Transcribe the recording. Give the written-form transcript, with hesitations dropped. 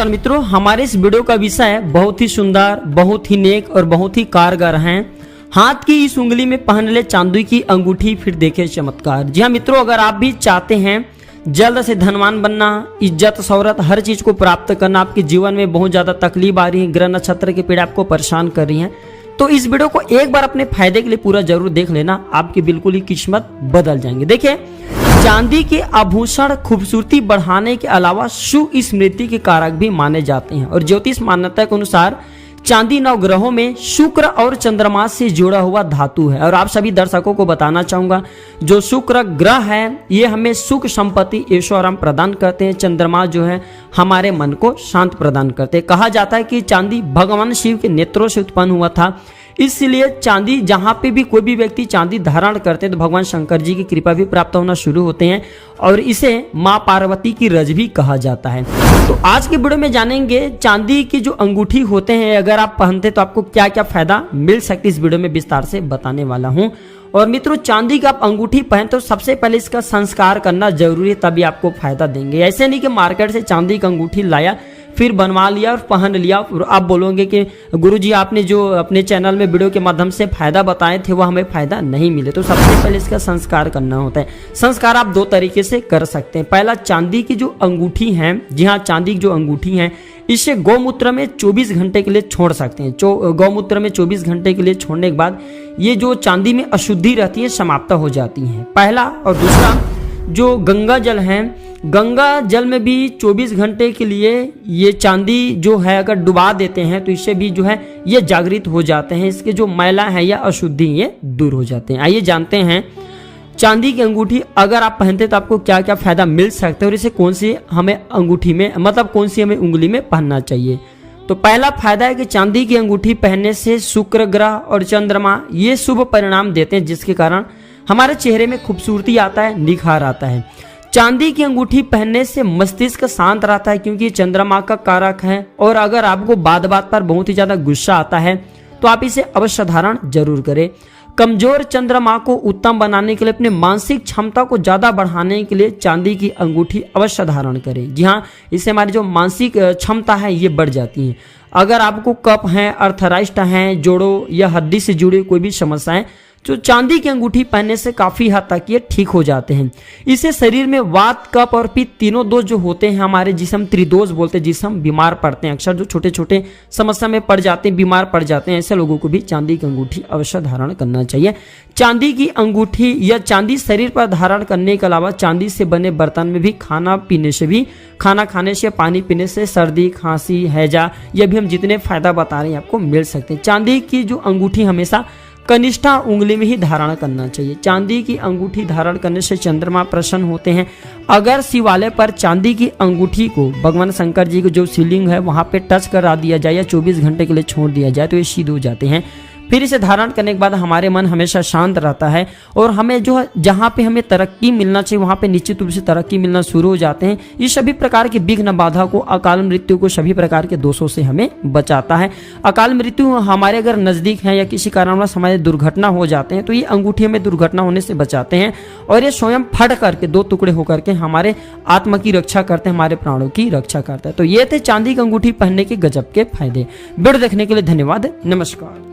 नमस्कार मित्रों, हमारे इस वीडियो का विषय बहुत ही सुंदर, बहुत ही नेक और बहुत ही कारगर है। हाथ की इस उंगली में पहन ले चांदी की अंगूठी, फिर देखे चमत्कार। जी हाँ मित्रों, अगर आप भी चाहते हैं जल्द से धनवान बनना, इज्जत शौहरत हर चीज को प्राप्त करना, आपके जीवन में बहुत ज्यादा तकलीफ आ रही है, ग्रह नक्षत्र की पीड़ा आपको परेशान कर रही है, तो इस वीडियो को एक बार अपने फायदे के लिए पूरा जरूर देख लेना, आपकी बिल्कुल ही किस्मत बदल जाएंगे। देखिए, चांदी के आभूषण खूबसूरती बढ़ाने के अलावा शुभ स्मृति के कारक भी माने जाते हैं और ज्योतिष मान्यता के अनुसार चांदी नवग्रहों में शुक्र और चंद्रमा से जुड़ा हुआ धातु है। और आप सभी दर्शकों को बताना चाहूंगा, जो शुक्र ग्रह है ये हमें सुख संपत्ति ऐश्वर्य प्रदान करते हैं, चंद्रमा जो है हमारे मन को शांत प्रदान करते हैं। कहा जाता है कि चांदी भगवान शिव के नेत्रों से उत्पन्न हुआ था, इसलिए चांदी जहां पे भी कोई भी व्यक्ति चांदी धारण करते हैं तो भगवान शंकर जी की कृपा भी प्राप्त होना शुरू होते हैं और इसे मां पार्वती की रज भी कहा जाता है। तो आज के वीडियो में जानेंगे चांदी की जो अंगूठी होते हैं अगर आप पहनते तो आपको क्या क्या फायदा मिल सकती है, इस वीडियो में विस्तार से बताने वाला हूँ। और मित्रों, चांदी का आप अंगूठी पहन तो सबसे पहले इसका संस्कार करना जरूरी है, तभी आपको फायदा देंगे। ऐसे नहीं कि मार्केट से चांदी का अंगूठी लाया फिर बनवा लिया और पहन लिया और आप बोलोगे कि गुरुजी आपने जो अपने चैनल में वीडियो के माध्यम से फायदा बताए थे वो हमें फायदा नहीं मिले। तो सबसे पहले इसका संस्कार करना होता है। संस्कार आप दो तरीके से कर सकते हैं। पहला, चांदी की जो अंगूठी है, जी हाँ चांदी की जो अंगूठी है, इसे गौमूत्र में 24 घंटे के लिए छोड़ सकते हैं। गौमूत्र में 24 घंटे के लिए छोड़ने के बाद ये जो चांदी में अशुद्धि रहती है समाप्त हो जाती है, पहला। और दूसरा, जो गंगा जल है, गंगा जल में भी 24 घंटे के लिए ये चांदी जो है अगर डुबा देते हैं तो इससे भी जो है ये जागृत हो जाते हैं, इसके जो मैला है या अशुद्धि ये दूर हो जाते हैं। आइए जानते हैं चांदी की अंगूठी अगर आप पहनते तो आपको क्या क्या फायदा मिल सकता है और इसे कौन सी हमें अंगूठी में मतलब कौन सी हमें उंगली में पहनना चाहिए। तो पहला फायदा है कि चांदी की अंगूठी पहनने से शुक्र ग्रह और चंद्रमा ये शुभ परिणाम देते हैं, जिसके कारण हमारे चेहरे में खूबसूरती आता है, निखार आता है। चांदी की अंगूठी पहनने से मस्तिष्क शांत रहता है क्योंकि चंद्रमा का कारक है। और अगर आपको बात बात पर बहुत ही ज्यादा गुस्सा आता है तो आप इसे अवश्य धारण जरूर करें। कमजोर चंद्रमा को उत्तम बनाने के लिए, अपने मानसिक क्षमता को ज्यादा बढ़ाने के लिए चांदी की अंगूठी अवश्य धारण करें। जी हाँ, इससे हमारी जो मानसिक क्षमता है ये बढ़ जाती है। अगर आपको कफ है, अर्थराइटिस है, जोड़ों या हड्डी से जुड़ी कोई भी समस्याएं, जो चांदी की अंगूठी पहनने से काफी हद तक ये ठीक हो जाते हैं। इससे शरीर में वात, कफ और पित्त तीनों दोष जो होते हैं हमारे, जिसे हम त्रिदोष बोलते हैं, जिससे हम बीमार पड़ते हैं, अक्सर जो छोटे छोटे समस्या में पड़ जाते हैं, बीमार पड़ जाते हैं, ऐसे लोगों को भी चांदी की अंगूठी अवश्य धारण करना चाहिए। चांदी की अंगूठी या चांदी शरीर पर धारण करने के अलावा चांदी से बने बर्तन में भी खाना खाने से, पानी पीने से सर्दी, खांसी, हैजा, यह भी हम जितने फायदा बता रहे हैं आपको मिल सकते हैं। चांदी की जो अंगूठी हमेशा कनिष्ठा उंगली में ही धारण करना चाहिए। चांदी की अंगूठी धारण करने से चंद्रमा प्रसन्न होते हैं। अगर शिवालय पर चांदी की अंगूठी को भगवान शंकर जी की जो शिवलिंग है वहां पे टच करा दिया जाए या 24 घंटे के लिए छोड़ दिया जाए तो ये सिद्ध हो जाते हैं। फिर इसे धारण करने के बाद हमारे मन हमेशा शांत रहता है और हमें जो जहाँ पे हमें तरक्की मिलना चाहिए वहाँ पे निश्चित रूप से तरक्की मिलना शुरू हो जाते हैं। ये सभी प्रकार के विघ्न बाधा को, अकाल मृत्यु को, सभी प्रकार के दोषों से हमें बचाता है। अकाल मृत्यु हमारे अगर नजदीक है या किसी कारणवश हमारे दुर्घटना हो जाते हैं तो ये अंगूठी हमें दुर्घटना होने से बचाते हैं और ये स्वयं फट करके दो टुकड़े होकर के हमारे आत्मा की रक्षा करते हैं, हमारे प्राणों की रक्षा करता है। तो ये थे चांदी की अंगूठी पहनने के गजब के फायदे। वीडियो देखने के लिए धन्यवाद। नमस्कार।